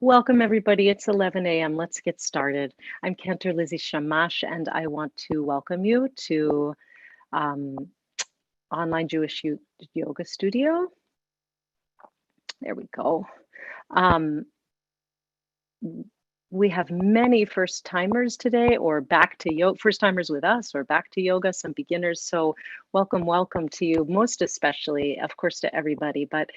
Welcome, everybody. It's 11 a.m. Let's get started. I'm Cantor Lizzie Shammash, and I want to welcome you to um, Online Jewish Yoga Studio. There we go. We have many first timers today, or back to yoga, first timers with us, or back to yoga, some beginners. So welcome to you, most especially, of course, to everybody. But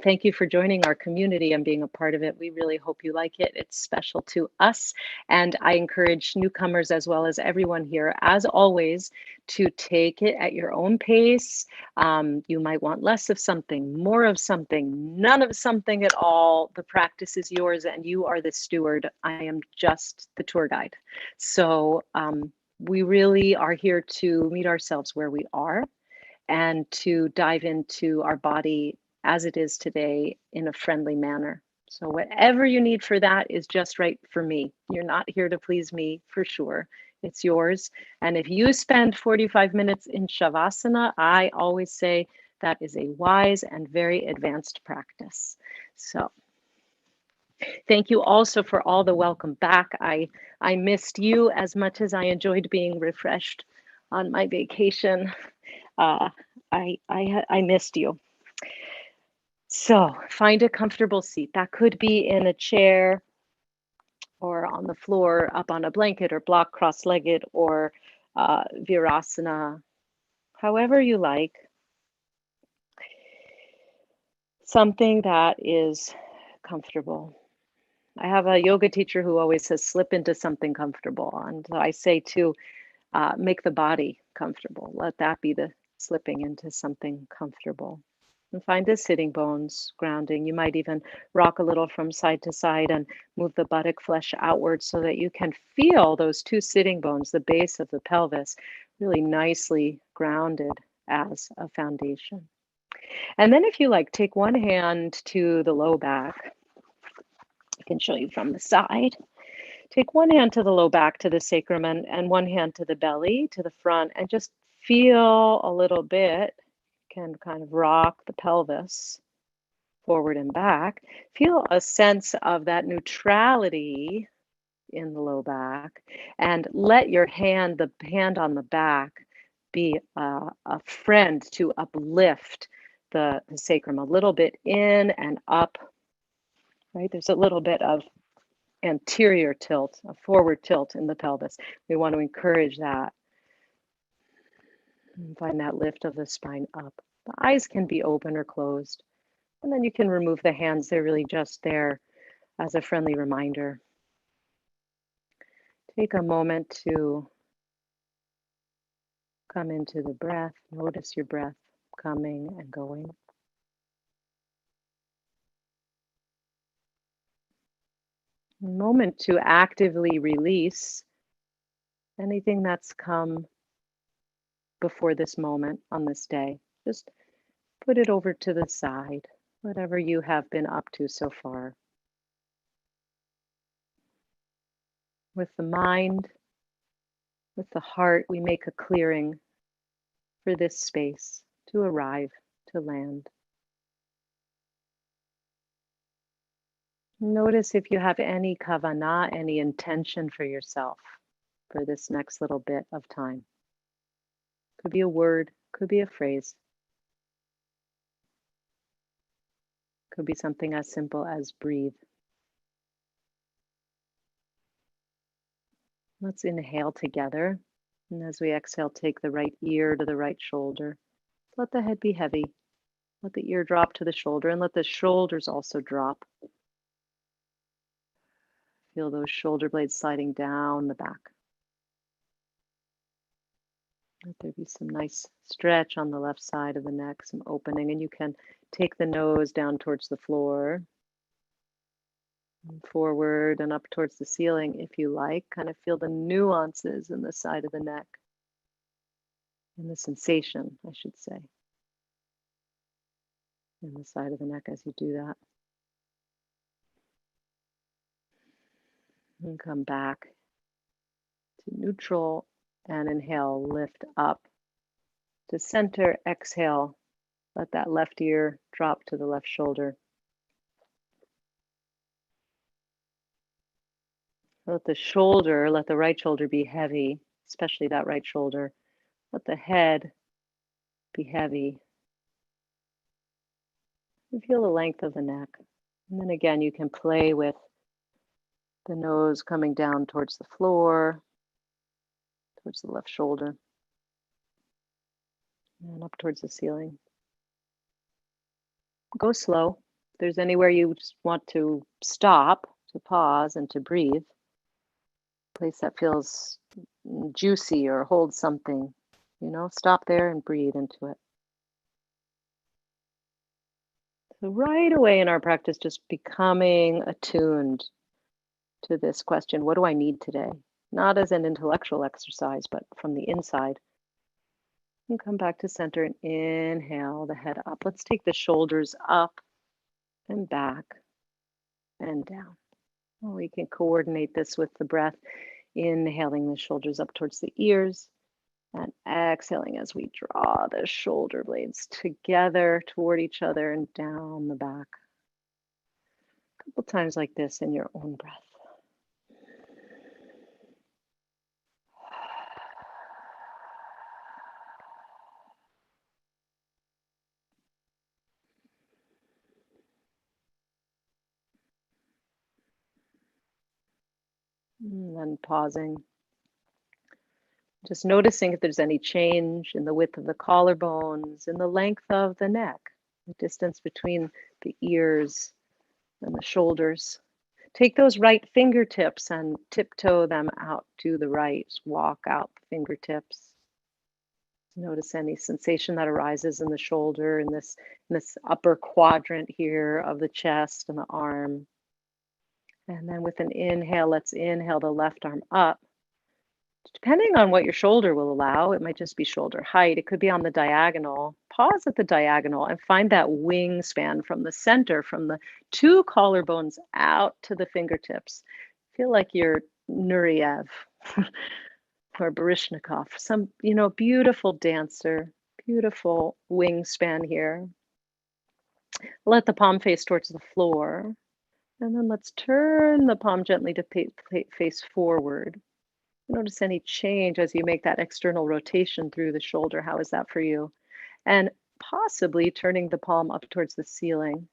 thank you for joining our community and being a part of it. We really hope you like it. It's special to us. And I encourage newcomers as well as everyone here, as always, to take it at your own pace. You might want less of something, more of something, none of something at all. The practice is yours and you are the steward. I am just the tour guide. So we really are here to meet ourselves where we are and to dive into our body as it is today in a friendly manner. So whatever you need for that is just right for me. You're not here to please me for sure. It's yours. And if you spend 45 minutes in Shavasana, I always say that is a wise and very advanced practice. So thank you also for all the welcome back. I missed you as much as I enjoyed being refreshed on my vacation. I missed you. So find a comfortable seat. That could be in a chair or on the floor, up on a blanket or block cross-legged or virasana, however you like. Something that is comfortable. I have a yoga teacher who always says, slip into something comfortable. And I say to make the body comfortable. Let that be the slipping into something comfortable. And find the sitting bones grounding. You might even rock a little from side to side and move the buttock flesh outward so that you can feel those two sitting bones, the base of the pelvis, really nicely grounded as a foundation. And then if you like, take one hand to the low back. I can show you from the side. Take one hand to the low back, to the sacrum, and one hand to the belly, to the front, and just feel a little bit. Can kind of rock the pelvis forward and back. Feel a sense of that neutrality in the low back, and let your hand, the hand on the back, be a friend to uplift the sacrum a little bit in and up, right? There's a little bit of anterior tilt, a forward tilt in the pelvis. We want to encourage that. And find that lift of the spine up. The eyes can be open or closed. And then you can remove the hands. They're really just there as a friendly reminder. Take a moment to come into the breath. Notice your breath coming and going. A moment to actively release anything that's come before this moment on this day. Just put it over to the side, whatever you have been up to so far. With the mind, with the heart, we make a clearing for this space to arrive, to land. Notice if you have any kavanah, any intention for yourself for this next little bit of time. Could be a word, could be a phrase. Could be something as simple as breathe. Let's inhale together. And as we exhale, take the right ear to the right shoulder. Let the head be heavy. Let the ear drop to the shoulder and let the shoulders also drop. Feel those shoulder blades sliding down the back. Let there be some nice stretch on the left side of the neck, some opening, and you can take the nose down towards the floor, and forward and up towards the ceiling if you like. Kind of feel the nuances in the side of the neck, and the sensation, I should say, in the side of the neck as you do that. And come back to neutral and inhale, lift up to center, exhale, let that left ear drop to the left shoulder. Let the right shoulder be heavy, especially that right shoulder. Let the head be heavy. And feel the length of the neck. And then again, you can play with the nose coming down towards the floor, towards the left shoulder, and up towards the ceiling. Go slow. If there's anywhere you just want to stop, to pause and to breathe, a place that feels juicy or holds something, stop there and breathe into it. So right away in our practice, just becoming attuned to this question, what do I need today? Not as an intellectual exercise, but from the inside. And come back to center and inhale the head up. Let's take the shoulders up and back and down. We can coordinate this with the breath, inhaling the shoulders up towards the ears and exhaling as we draw the shoulder blades together toward each other and down the back. A couple times like this in your own breath. And then pausing. Just noticing if there's any change in the width of the collarbones, in the length of the neck, the distance between the ears and the shoulders. Take those right fingertips and tiptoe them out to the right. Walk out the fingertips. Notice any sensation that arises in the shoulder, in this upper quadrant here of the chest and the arm. And then with an inhale, let's inhale the left arm up. Depending on what your shoulder will allow, it might just be shoulder height. It could be on the diagonal. Pause at the diagonal and find that wingspan from the center, from the two collarbones out to the fingertips. Feel like you're Nureyev or Baryshnikov, some, beautiful dancer, beautiful wingspan here. Let the palm face towards the floor. And then let's turn the palm gently to face forward. Notice any change as you make that external rotation through the shoulder. How is that for you? And possibly turning the palm up towards the ceiling.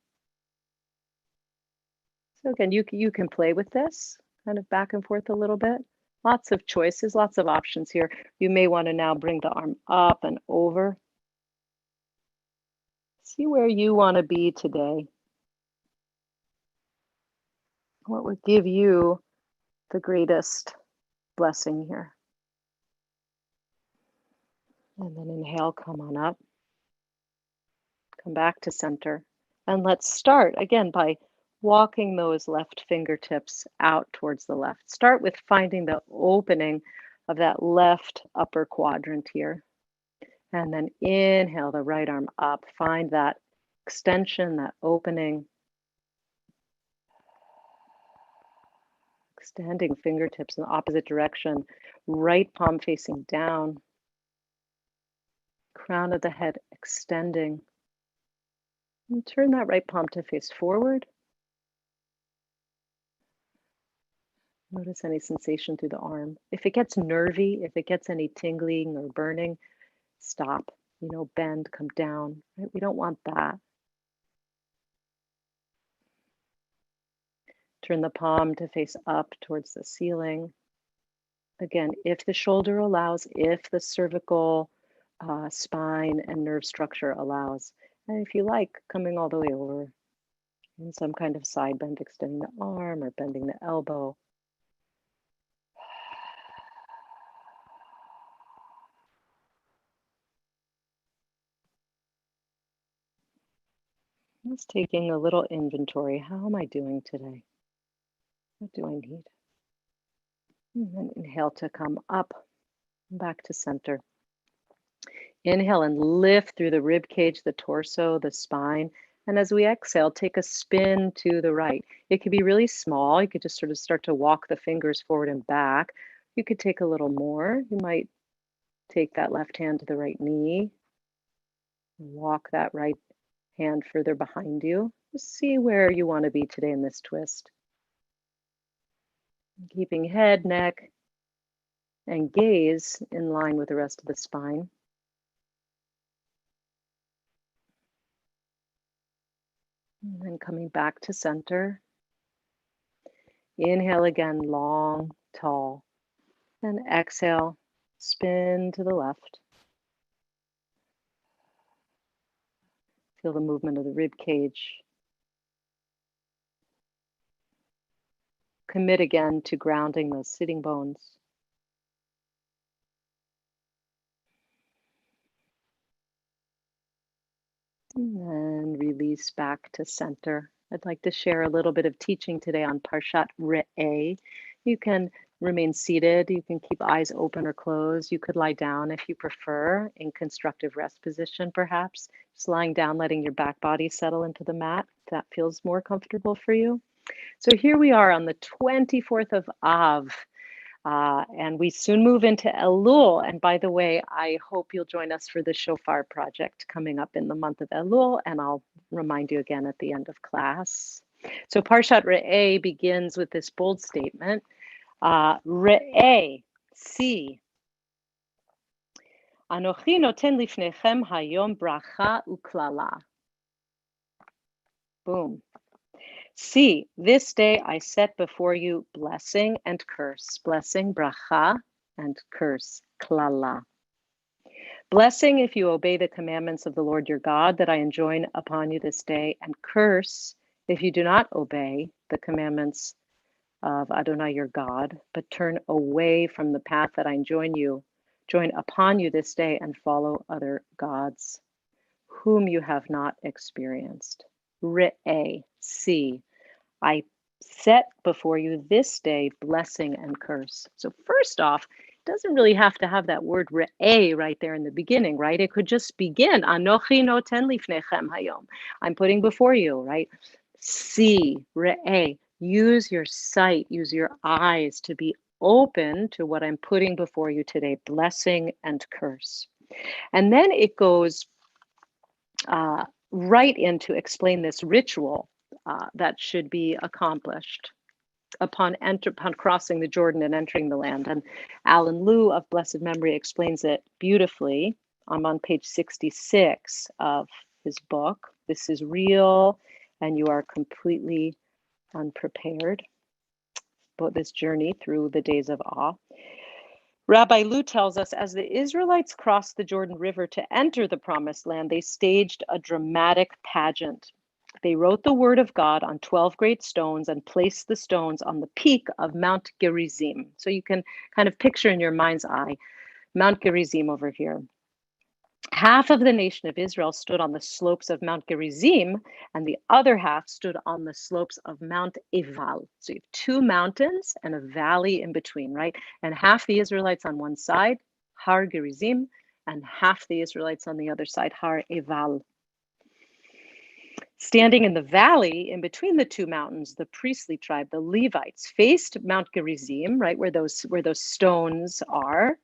So again, you can play with this, kind of back and forth a little bit. Lots of choices, lots of options here. You may want to now bring the arm up and over. See where you want to be today. What would give you the greatest blessing here? And then inhale, come on up. Come back to center. And let's start again by walking those left fingertips out towards the left. Start with finding the opening of that left upper quadrant here. And then inhale the right arm up. Find that extension, that opening. Extending fingertips in the opposite direction. Right palm facing down. Crown of the head extending. And turn that right palm to face forward. Notice any sensation through the arm. If it gets nervy, if it gets any tingling or burning, stop. Bend, come down. Right? We don't want that. Turn the palm to face up towards the ceiling. Again, if the shoulder allows, if the cervical spine and nerve structure allows. And if you like, coming all the way over in some kind of side bend, extending the arm or bending the elbow. Just taking a little inventory. How am I doing today? What do I need? And then inhale to come up, back to center. Inhale and lift through the rib cage, the torso, the spine. And as we exhale, take a spin to the right. It could be really small. You could just sort of start to walk the fingers forward and back. You could take a little more. You might take that left hand to the right knee. Walk that right hand further behind you. Just see where you want to be today in this twist. Keeping head, neck, and gaze in line with the rest of the spine. And then coming back to center. Inhale again, long, tall. And exhale, spin to the left. Feel the movement of the rib cage. Commit again to grounding those sitting bones. And then release back to center. I'd like to share a little bit of teaching today on Parshat Re'eh. You can remain seated. You can keep eyes open or closed. You could lie down if you prefer, in constructive rest position, perhaps. Just lying down, letting your back body settle into the mat. If that feels more comfortable for you. So here we are on the 24th of Av. And we soon move into Elul. And by the way, I hope you'll join us for the Shofar project coming up in the month of Elul. And I'll remind you again at the end of class. So Parshat Re'eh begins with this bold statement. Re'eh, see. Anochi noten lifnechem hayom bracha uklala. Boom. See, this day I set before you blessing and curse. Blessing, bracha, and curse, klala. Blessing if you obey the commandments of the Lord your God that I enjoin upon you this day, and curse if you do not obey the commandments of Adonai your God, but turn away from the path that I join upon you this day, and follow other gods whom you have not experienced. Re'eh, see. I set before you this day blessing and curse. So first off, it doesn't really have to have that word re'eh right there in the beginning, right? It could just begin, Anochi noten lifnechem hayom. I'm putting before you, right? See, re'eh. Use your sight, use your eyes to be open to what I'm putting before you today, blessing and curse. And then it goes right in to explain this ritual that should be accomplished upon crossing the Jordan and entering the land. And Alan Liu of blessed memory explains it beautifully. I'm on page 66 of his book. This is real, and you are completely unprepared. But this journey through the days of awe. Rabbi Liu tells us, as the Israelites crossed the Jordan River to enter the promised land, they staged a dramatic pageant. They wrote the word of God on 12 great stones and placed the stones on the peak of Mount Gerizim. So you can kind of picture in your mind's eye Mount Gerizim over here. Half of the nation of Israel stood on the slopes of Mount Gerizim, and the other half stood on the slopes of Mount Eval. So you have two mountains and a valley in between, right? And half the Israelites on one side, Har Gerizim, and half the Israelites on the other side, Har Eval. Standing in the valley in between the two mountains, the priestly tribe, the Levites, faced Mount Gerizim, right, where those stones are.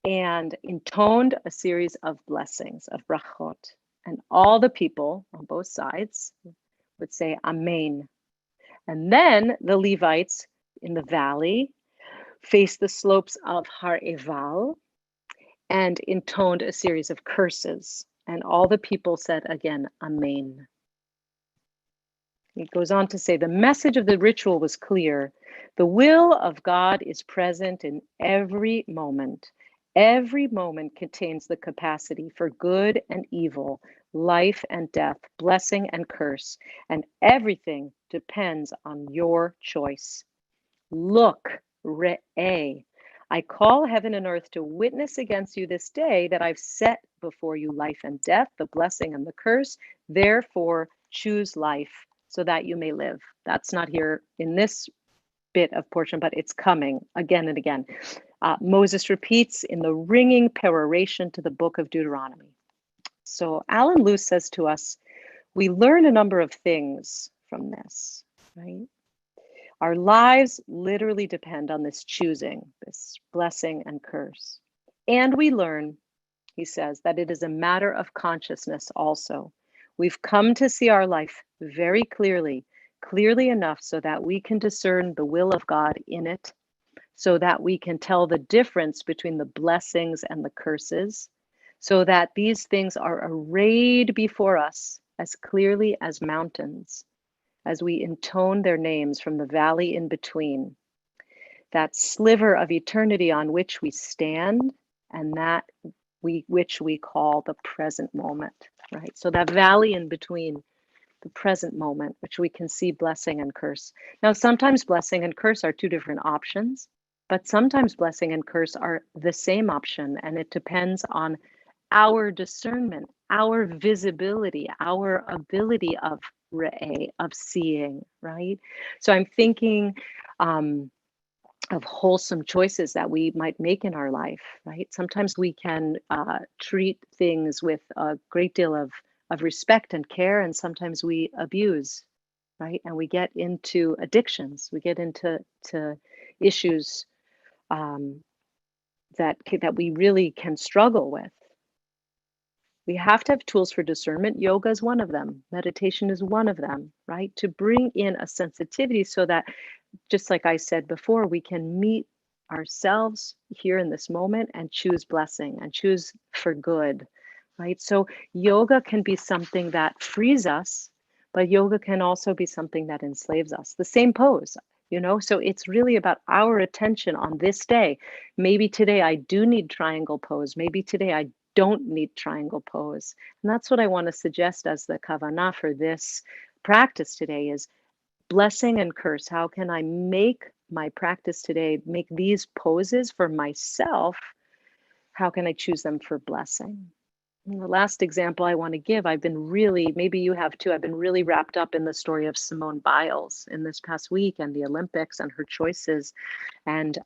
And intoned a series of blessings, of brachot. And all the people on both sides would say Amen. And then the Levites in the valley faced the slopes of Har Eval and intoned a series of curses. And all the people said again, Amen. It goes on to say the message of the ritual was clear. The will of God is present in every moment. Every moment contains the capacity for good and evil, life and death, blessing and curse, and everything depends on your choice. Look, Re'eh, I call heaven and earth to witness against you this day that I've set before you life and death, the blessing and the curse. Therefore, choose life so that you may live. That's not here in this bit of portion, but it's coming again and again. Moses repeats in the ringing peroration to the book of Deuteronomy. So Alan Liu says to us, we learn a number of things from this, right? Our lives literally depend on this choosing, this blessing and curse. And we learn, he says, that it is a matter of consciousness also. We've come to see our life very clearly clearly enough so that we can discern the will of God in it, so that we can tell the difference between the blessings and the curses, so that these things are arrayed before us as clearly as mountains, as we intone their names from the valley in between, that sliver of eternity on which we stand, and that which we call the present moment, right? So that valley in between, the present moment, which we can see blessing and curse. Now, sometimes blessing and curse are two different options, but sometimes blessing and curse are the same option, and it depends on our discernment, our visibility, our ability of re'eh, of seeing, right? So I'm thinking of wholesome choices that we might make in our life, right? Sometimes we can treat things with a great deal of respect and care, and sometimes we abuse, right? And we get into addictions, we get into issues that we really can struggle with. We have to have tools for discernment. Yoga is one of them. Meditation is one of them, right? To bring in a sensitivity so that, just like I said before, we can meet ourselves here in this moment and choose blessing and choose for good, right? So yoga can be something that frees us, but yoga can also be something that enslaves us. The same pose, so it's really about our attention on this day. Maybe today I do need triangle pose. Maybe today I don't need triangle pose. And that's what I want to suggest as the kavanah for this practice today is blessing and curse. How can I make my practice today, make these poses for myself? How can I choose them for blessing? And the last example I want to give, I've been really, maybe you have too, I've been really wrapped up in the story of Simone Biles in this past week and the Olympics and her choices. And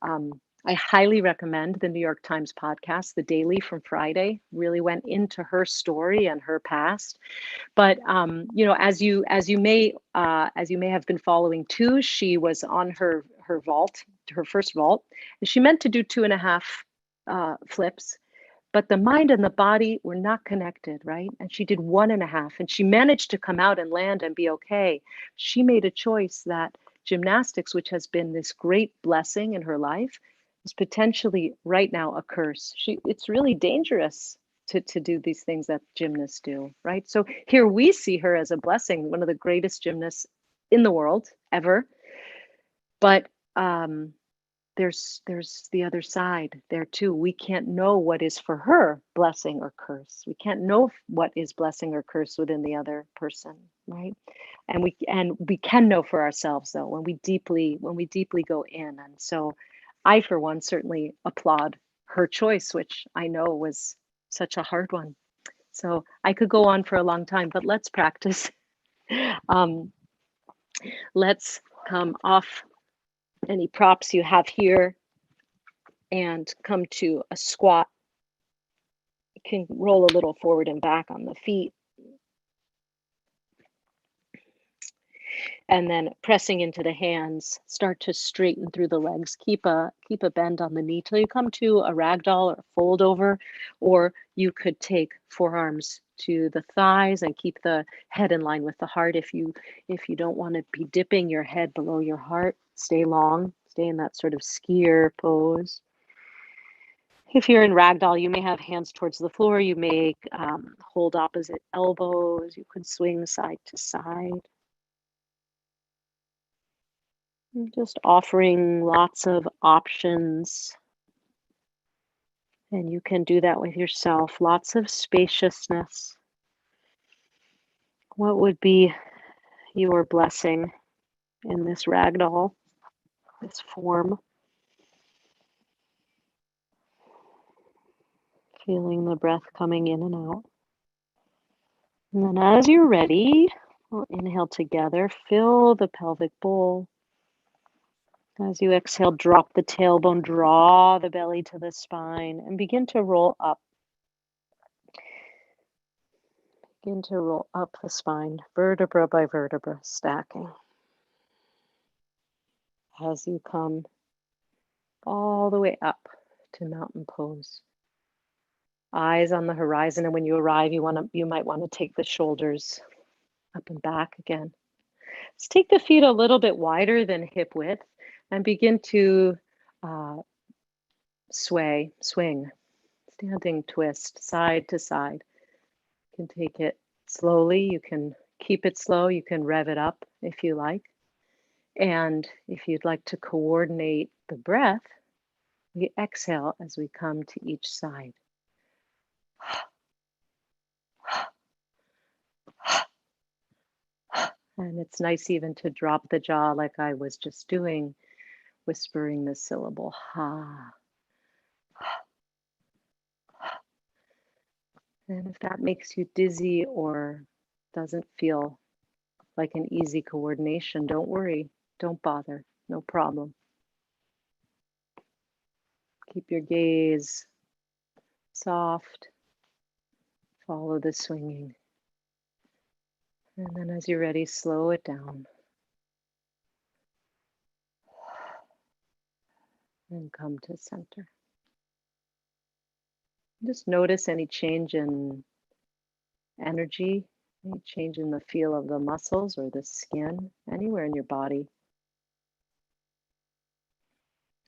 I highly recommend the New York Times podcast, The Daily from Friday, really went into her story and her past. But as you may have been following too, she was on her vault, her first vault, and she meant to do 2.5 flips, but the mind and the body were not connected, right? And she did 1.5, and she managed to come out and land and be okay. She made a choice that gymnastics, which has been this great blessing in her life, is potentially right now a curse. It's really dangerous to do these things that gymnasts do, right? So here we see her as a blessing, one of the greatest gymnasts in the world ever. But there's the other side there too. We can't know what is for her blessing or curse. We can't know what is blessing or curse within the other person, right? And we can know for ourselves though when we deeply go in. And so I, for one, certainly applaud her choice, which I know was such a hard one. So I could go on for a long time, but let's practice. Let's come off any props you have here and come to a squat. You can roll a little forward and back on the feet. And then pressing into the hands, start to straighten through the legs. Keep a bend on the knee till you come to a ragdoll or a fold over, or you could take forearms to the thighs and keep the head in line with the heart. If you don't want to be dipping your head below your heart, stay long, stay in that sort of skier pose. If you're in ragdoll, you may have hands towards the floor. You may hold opposite elbows. You could swing side to side. Just offering lots of options. And you can do that with yourself. Lots of spaciousness. What would be your blessing in this ragdoll, this form? Feeling the breath coming in and out. And then as you're ready, we'll inhale together. Fill the pelvic bowl. As you exhale, drop the tailbone, draw the belly to the spine, and begin to roll up. Begin to roll up the spine, vertebra by vertebra, stacking. As you come all the way up to mountain pose. Eyes on the horizon, and when you arrive, you might want to take the shoulders up and back again. Let's take the feet a little bit wider than hip width and begin to uh, swing, standing twist, side to side. You can take it slowly. You can keep it slow. You can rev it up if you like. And if you'd like to coordinate the breath, we exhale as we come to each side. And it's nice even to drop the jaw like I was just doing, whispering the syllable ha. And if that makes you dizzy or doesn't feel like an easy coordination, don't worry, don't bother, no problem. Keep your gaze soft, follow the swinging. And then as you're ready, slow it down. And come to center. Just notice any change in energy, any change in the feel of the muscles or the skin, anywhere in your body.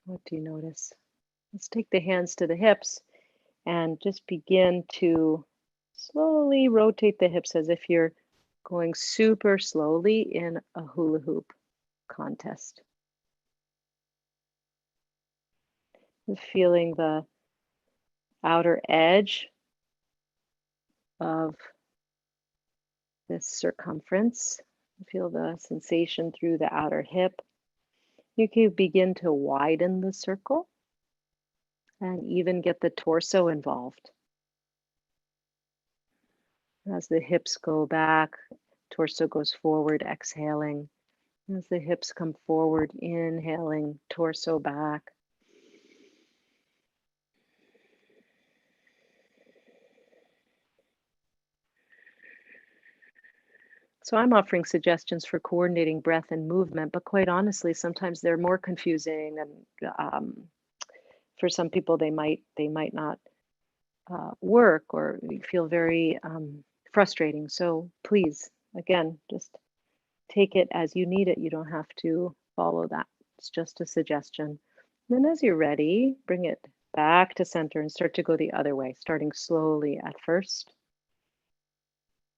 What do you notice? Let's take the hands to the hips and just begin to slowly rotate the hips as if you're going super slowly in a hula hoop contest. Just feeling the outer edge of this circumference. Feel the sensation through the outer hip. You can begin to widen the circle and even get the torso involved. As the hips go back, torso goes forward, exhaling. As the hips come forward, inhaling, torso back. So I'm offering suggestions for coordinating breath and movement, but quite honestly, sometimes they're more confusing, and for some people, they might not work or feel very frustrating. So please, again, just take it as you need it. You don't have to follow that. It's just a suggestion. Then as you're ready, bring it back to center and start to go the other way, starting slowly at first.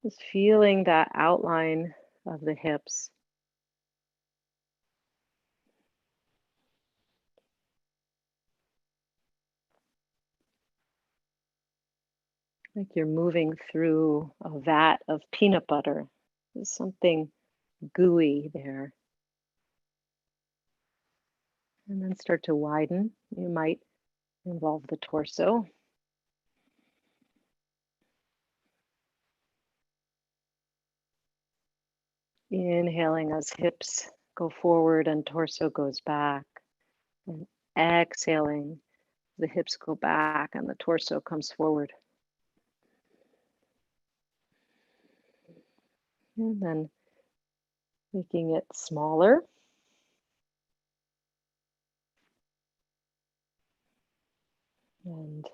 Just feeling that outline of the hips. Like you're moving through a vat of peanut butter. There's something gooey there. And then start to widen. You might involve the torso. Inhaling as hips go forward and torso goes back. And exhaling, the hips go back and the torso comes forward. And then making it smaller. And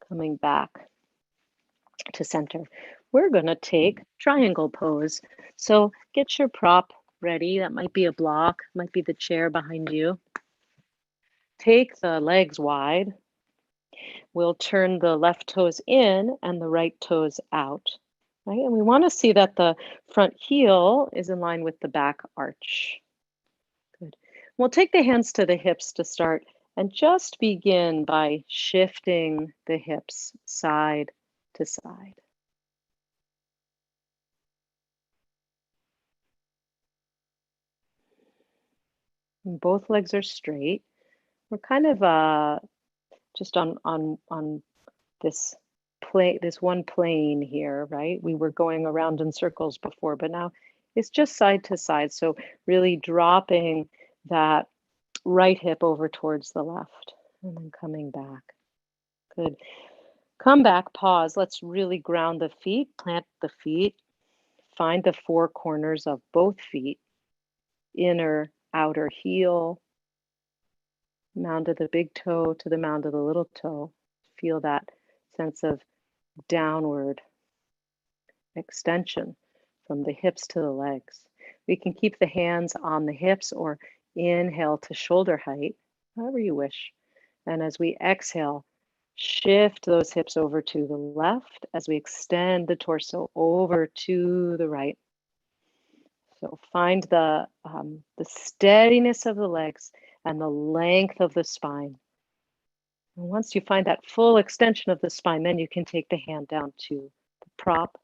coming back to center. We're going to take triangle pose. So get your prop ready. That might be a block, might be the chair behind you. Take the legs wide. We'll turn the left toes in and the right toes out. Right? And we want to see that the front heel is in line with the back arch. Good. We'll take the hands to the hips to start and just begin by shifting the hips side to side. And both legs are straight. We're kind of just on this this one plane here, right? We were going around in circles before, but now it's just side to side. So really dropping that right hip over towards the left and then coming back. Good. Come back, pause. Let's really ground the feet, plant the feet, find the four corners of both feet, inner, outer heel, mound of the big toe to the mound of the little toe. Feel that sense of downward extension from the hips to the legs. We can keep the hands on the hips or inhale to shoulder height, however you wish. And as we exhale, shift those hips over to the left as we extend the torso over to the right. So find the steadiness of the legs and the length of the spine. And once you find that full extension of the spine, then you can take the hand down to the prop.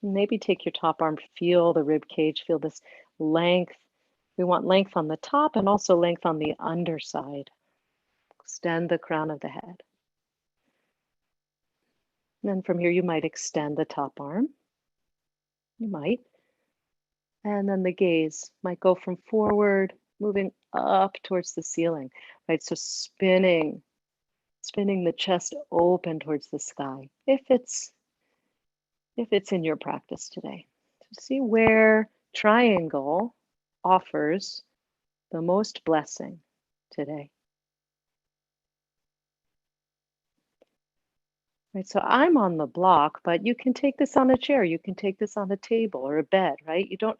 Maybe take your top arm, feel the rib cage, feel this length. We want length on the top and also length on the underside. Extend the crown of the head. And then from here, you might extend the top arm. You might. And then the gaze might go from forward, moving up towards the ceiling, right? So spinning the chest open towards the sky, if it's in your practice today. So see where triangle offers the most blessing today. Right, so I'm on the block, but you can take this on a chair, you can take this on a table or a bed, right? You don't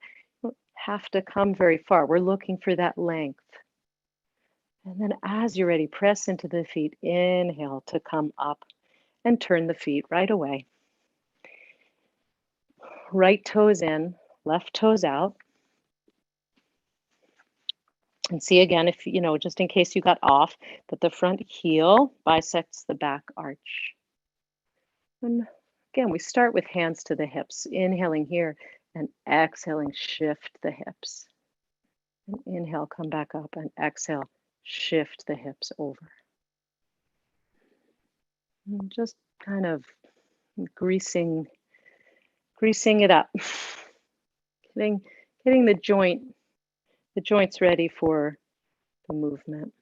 have to come very far. We're looking for that length. And then as you're ready, press into the feet. Inhale to come up and turn the feet right away. Right toes in, left toes out. And see again, if just in case you got off, that the front heel bisects the back arch. And again, we start with hands to the hips, inhaling here and exhaling, shift the hips. And inhale, come back up, and exhale, shift the hips over. And just kind of greasing it up, getting the joints ready for the movement.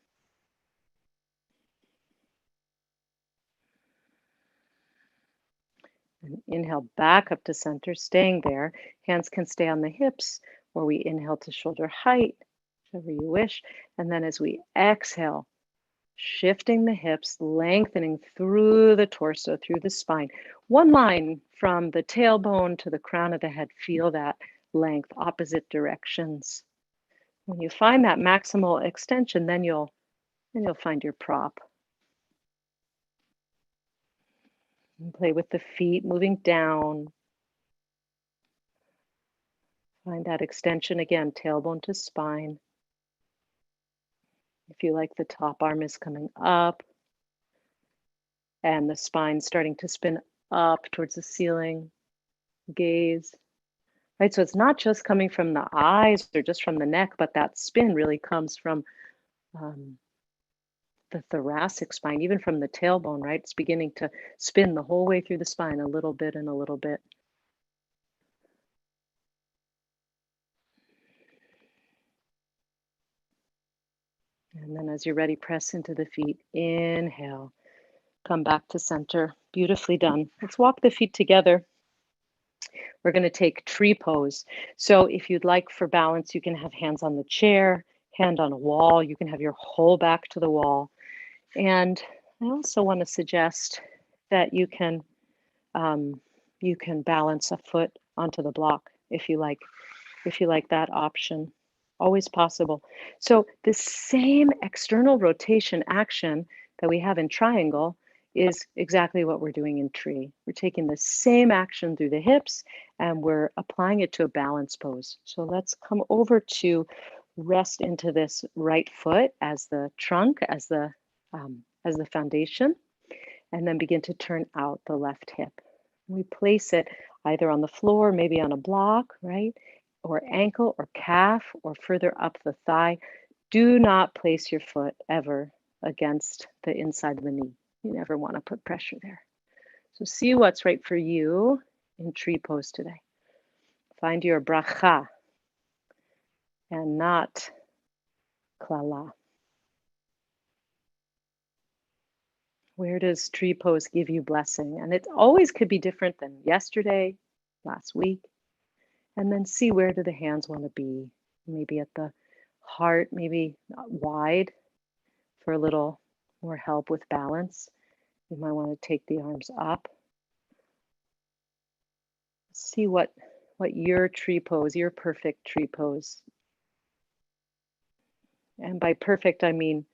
And inhale back up to center, staying there. Hands can stay on the hips, or we inhale to shoulder height, whichever you wish. And then as we exhale, shifting the hips, lengthening through the torso, through the spine. One line from the tailbone to the crown of the head. Feel that length, opposite directions. When you find that maximal extension, then you'll find your prop. And play with the feet moving down. Find that extension again, tailbone to spine. If you like, the top arm is coming up and the spine starting to spin up towards the ceiling. Gaze. Right, so it's not just coming from the eyes or just from the neck, but that spin really comes from the thoracic spine, even from the tailbone, right? It's beginning to spin the whole way through the spine, a little bit and a little bit. And then as you're ready, press into the feet. Inhale, come back to center. Beautifully done. Let's walk the feet together. We're going to take tree pose. So if you'd like for balance, you can have hands on the chair, hand on a wall. You can have your whole back to the wall. And I also want to suggest that you can balance a foot onto the block if you like that option. Always possible. So the same external rotation action that we have in triangle is exactly what we're doing in tree. We're taking the same action through the hips and we're applying it to a balance pose. So let's come over to rest into this right foot as the trunk, as the foundation, and then begin to turn out the left hip. We place it either on the floor, maybe on a block, right? Or ankle or calf or further up the thigh. Do not place your foot ever against the inside of the knee. You never want to put pressure there. So see what's right for you in tree pose today. Find your bracha and not klala. Where does tree pose give you blessing? And it always could be different than yesterday, last week. And then see, where do the hands want to be? Maybe at the heart, maybe wide for a little more help with balance. You might want to take the arms up. See what what your tree pose, your perfect tree pose, and by perfect I mean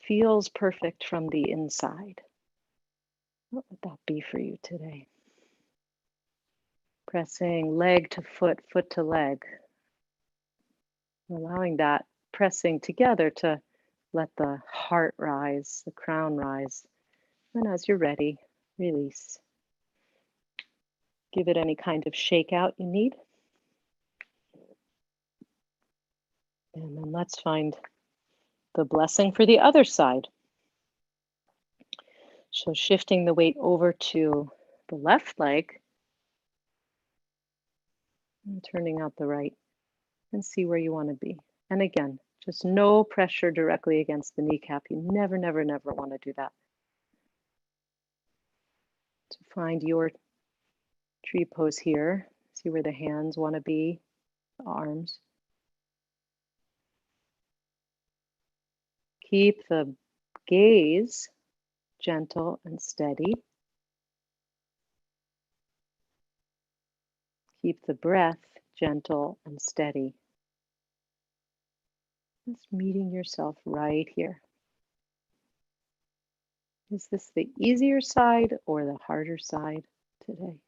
feels perfect from the inside. What would that be for you today? Pressing leg to foot, foot to leg, allowing that pressing together to let the heart rise, the crown rise. And as you're ready, release. Give it any kind of shakeout you need. And then let's find the blessing for the other side. So shifting the weight over to the left leg and turning out the right, and see where you want to be. And again, just no pressure directly against the kneecap. You never, never, never want to do that. To find your tree pose here, see where the hands want to be, the arms. Keep the gaze gentle and steady. Keep the breath gentle and steady. Just meeting yourself right here. Is this the easier side or the harder side today?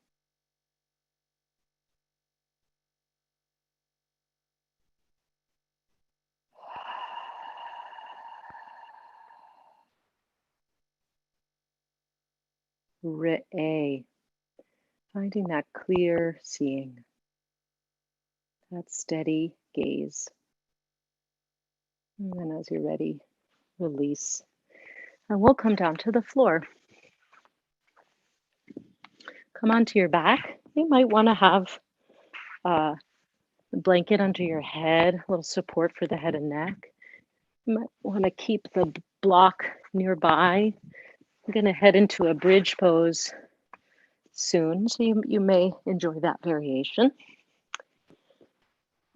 Re'eh. Finding that clear seeing, that steady gaze. And then as you're ready, release. And we'll come down to the floor. Come onto your back. You might want to have a blanket under your head, a little support for the head and neck. You might want to keep the block nearby. I'm going to head into a bridge pose soon, so you may enjoy that variation.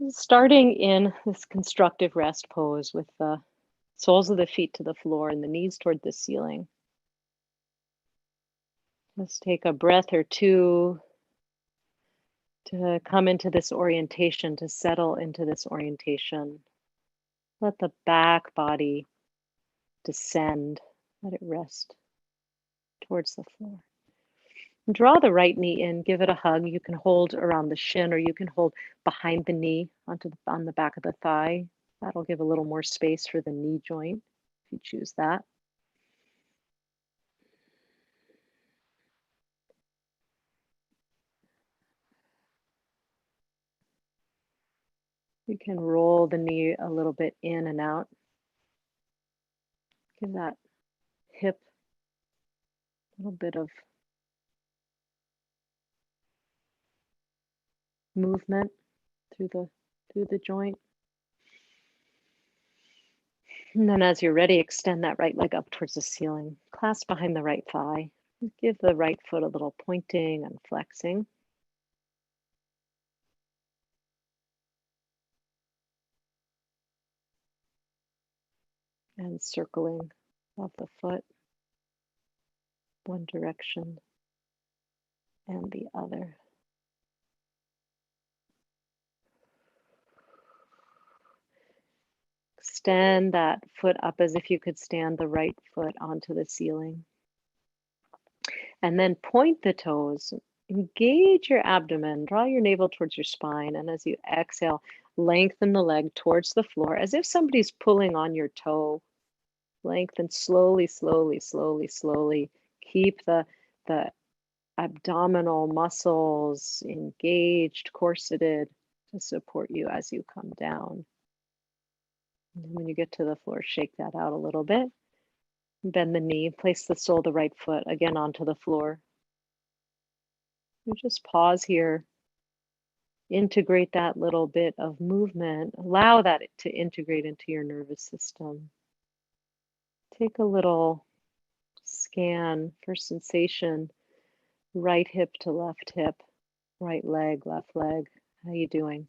Starting in this constructive rest pose with the soles of the feet to the floor and the knees toward the ceiling. Let's take a breath or two to come into this orientation, to settle into this orientation. Let the back body descend, let it rest towards the floor. And draw the right knee in, give it a hug. You can hold around the shin or you can hold behind the knee on the back of the thigh. That'll give a little more space for the knee joint if you choose that. You can roll the knee a little bit in and out. Give that hip a little bit of movement through the joint. And then as you're ready, extend that right leg up towards the ceiling. Clasp behind the right thigh. Give the right foot a little pointing and flexing. And circling of the foot, one direction and the other. Extend that foot up as if you could stand the right foot onto the ceiling. And then point the toes. Engage your abdomen. Draw your navel towards your spine. And as you exhale, lengthen the leg towards the floor as if somebody's pulling on your toe. Lengthen slowly, slowly, slowly, slowly. Keep the abdominal muscles engaged, corseted to support you as you come down. And when you get to the floor, shake that out a little bit. Bend the knee, place the sole of the right foot again onto the floor. You just pause here. Integrate that little bit of movement. Allow that to integrate into your nervous system. Take a little scan for sensation. Right hip to left hip, right leg, left leg. How you doing?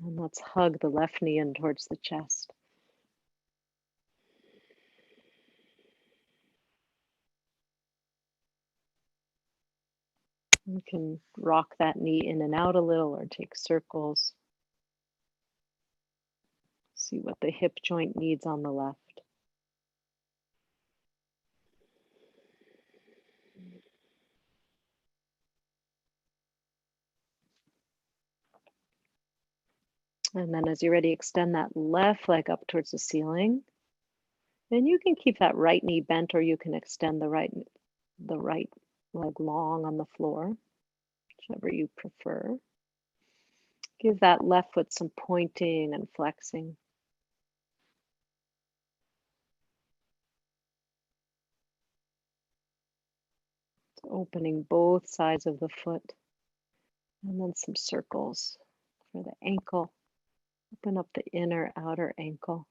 And let's hug the left knee in towards the chest. You can rock that knee in and out a little or take circles. See what the hip joint needs on the left. And then as you're ready, extend that left leg up towards the ceiling. And you can keep that right knee bent, or you can extend the right leg long on the floor, whichever you prefer. Give that left foot some pointing and flexing. So opening both sides of the foot. And then some circles for the ankle. Open up the inner, outer ankle.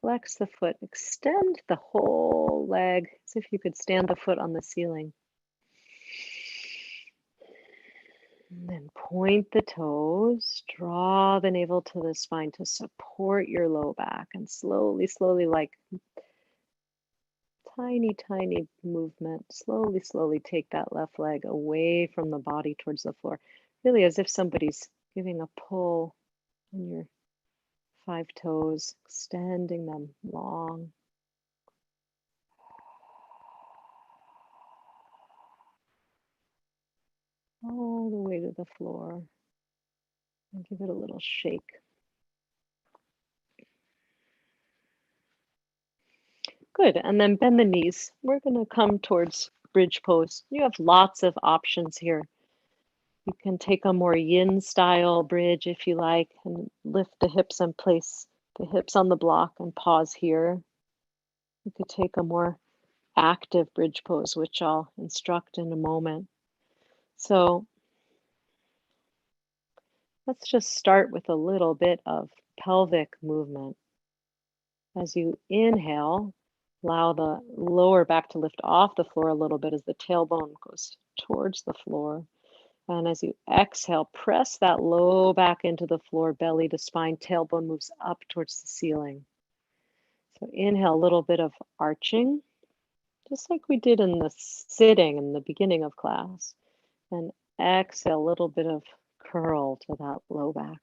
Flex the foot. Extend the whole leg as if you could stand the foot on the ceiling. And then point the toes. Draw the navel to the spine to support your low back. And slowly, like tiny, tiny movement. Slowly take that left leg away from the body towards the floor. Really as if somebody's giving a pull on your 5 toes, extending them long. All the way to the floor. And give it a little shake. Good, and then bend the knees. We're going to come towards bridge pose. You have lots of options here. You can take a more yin style bridge if you like, and lift the hips and place the hips on the block and pause here. You could take a more active bridge pose, which I'll instruct in a moment. So let's just start with a little bit of pelvic movement. As you inhale, allow the lower back to lift off the floor a little bit as the tailbone goes towards the floor. And as you exhale, press that low back into the floor, belly to spine, tailbone moves up towards the ceiling. So inhale, a little bit of arching, just like we did in the sitting in the beginning of class. And exhale, a little bit of curl to that low back.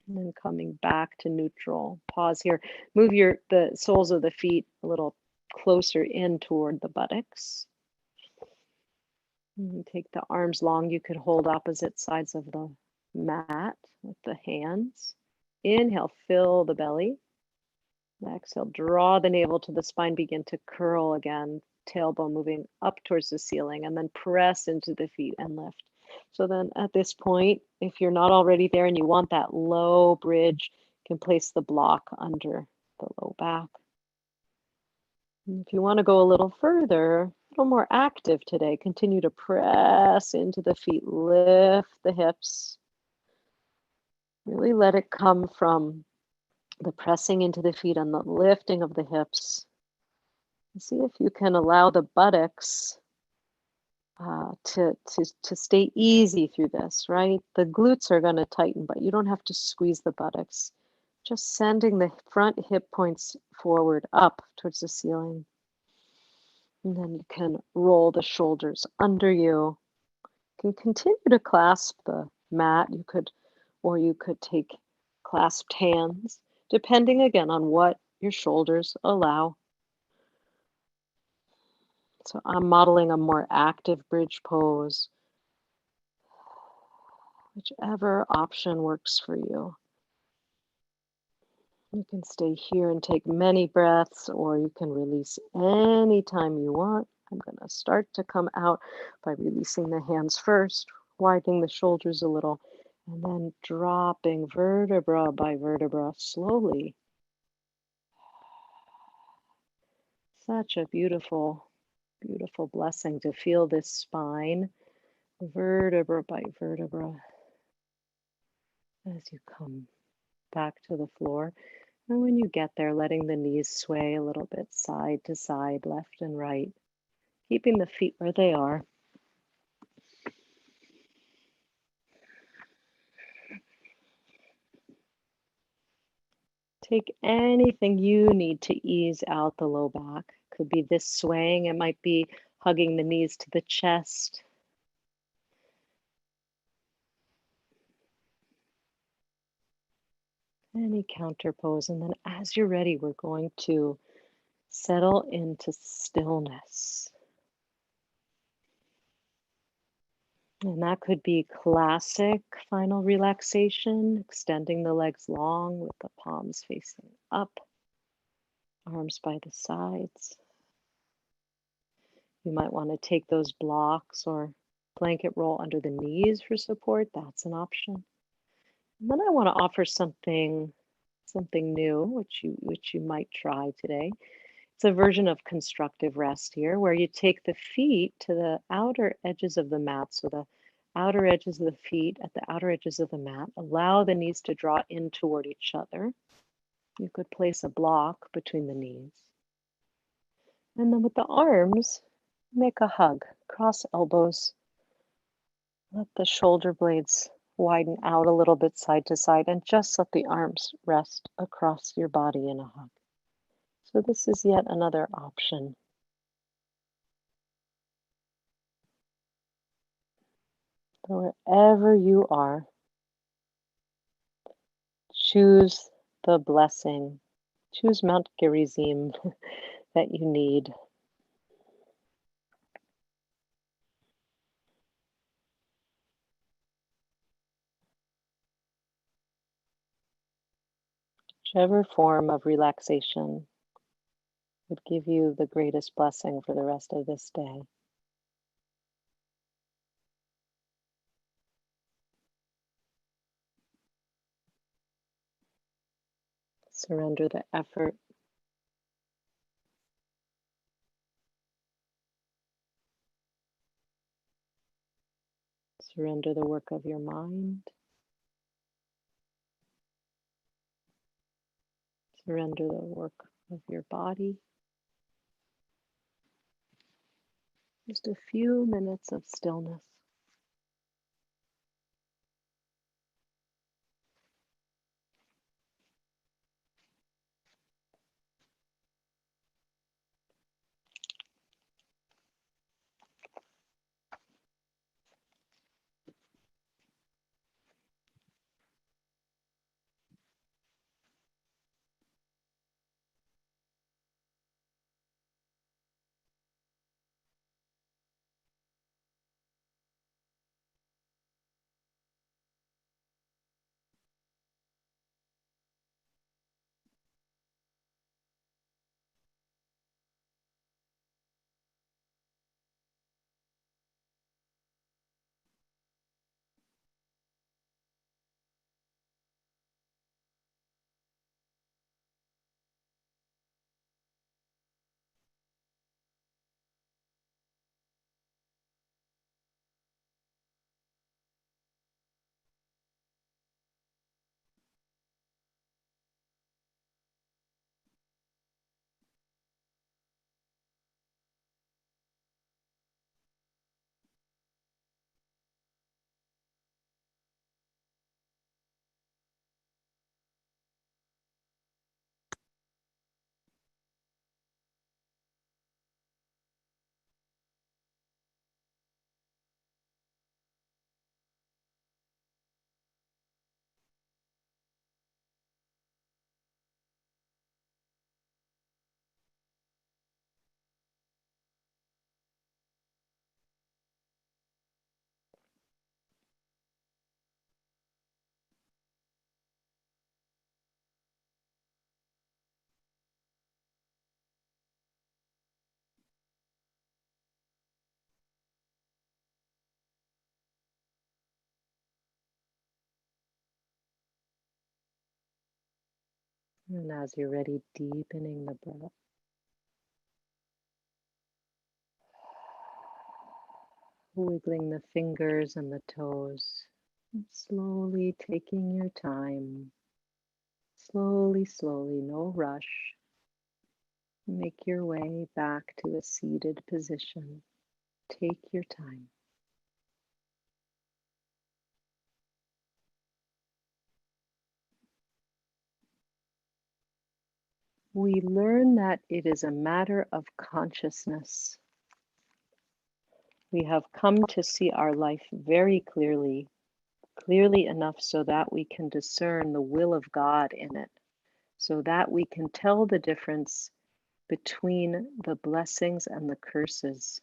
And then coming back to neutral. Pause here. Move the soles of the feet a little closer in toward the buttocks. And take the arms long. You could hold opposite sides of the mat with the hands. Inhale, fill the belly. Exhale, draw the navel to the spine. Begin to curl again. Tailbone moving up towards the ceiling, and then press into the feet and lift. So then at this point, if you're not already there and you want that low bridge, you can place the block under the low back. And if you want to go a little further, a little more active today, continue to press into the feet, lift the hips. Really let it come from the pressing into the feet and the lifting of the hips. See if you can allow the buttocks to stay easy through this, right? The glutes are going to tighten, but you don't have to squeeze the buttocks. Just sending the front hip points forward up towards the ceiling. And then you can roll the shoulders under you. You can continue to clasp the mat. You could take clasped hands, depending again on what your shoulders allow. So I'm modeling a more active bridge pose. Whichever option works for you. You can stay here and take many breaths, or you can release anytime you want. I'm going to start to come out by releasing the hands first, widening the shoulders a little, and then dropping vertebra by vertebra slowly. Such a beautiful, beautiful blessing to feel this spine, vertebra by vertebra, as you come back to the floor. And when you get there, letting the knees sway a little bit side to side, left and right, keeping the feet where they are. Take anything you need to ease out the low back. Could be this swaying, it might be hugging the knees to the chest. Any counter pose. And then as you're ready, we're going to settle into stillness. And that could be classic final relaxation, extending the legs long with the palms facing up, arms by the sides. You might want to take those blocks or blanket roll under the knees for support. That's an option. And then I want to offer something new, which you might try today. It's a version of constructive rest here, where you take the feet to the outer edges of the mat. So the outer edges of the feet at the outer edges of the mat. Allow the knees to draw in toward each other. You could place a block between the knees. And then with the arms, make a hug. Cross elbows. Let the shoulder blades widen out a little bit side to side, and just let the arms rest across your body in a hug. So this is yet another option. So wherever you are, choose the blessing. Choose Mount Gerizim that you need. Whichever form of relaxation would give you the greatest blessing for the rest of this day. Surrender the effort. Surrender the work of your mind. Surrender the work of your body. Just a few minutes of stillness. And as you're ready, deepening the breath. Wiggling the fingers and the toes. And slowly taking your time. Slowly, slowly, no rush. Make your way back to a seated position. Take your time. we learn that it is a matter of consciousness. We have come to see our life very clearly, clearly enough so that we can discern the will of God in it, so that we can tell the difference between the blessings and the curses,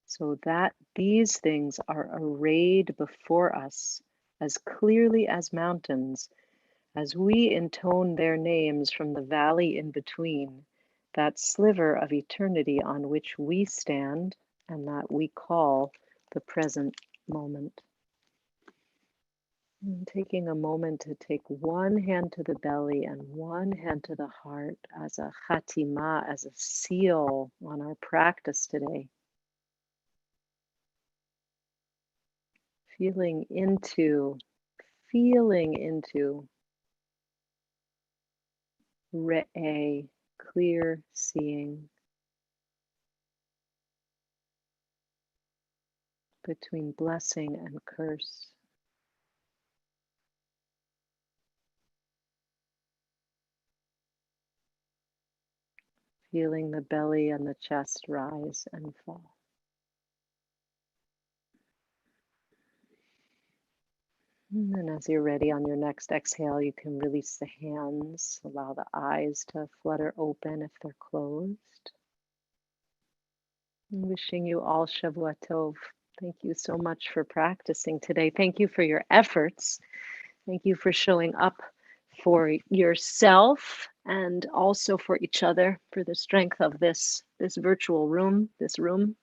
so that these things are arrayed before us as clearly as mountains, as we intone their names from the valley in between, that sliver of eternity on which we stand and that we call the present moment. And taking a moment to take one hand to the belly and one hand to the heart as a khatima, as a seal on our practice today. Feeling into re'eh, clear seeing between blessing and curse. Feeling the belly and the chest rise and fall. And then as you're ready on your next exhale, you can release the hands, allow the eyes to flutter open if they're closed. I'm wishing you all Shavua Tov. Thank you so much for practicing today. Thank you for your efforts. Thank you for showing up for yourself and also for each other, for the strength of this virtual room, this room.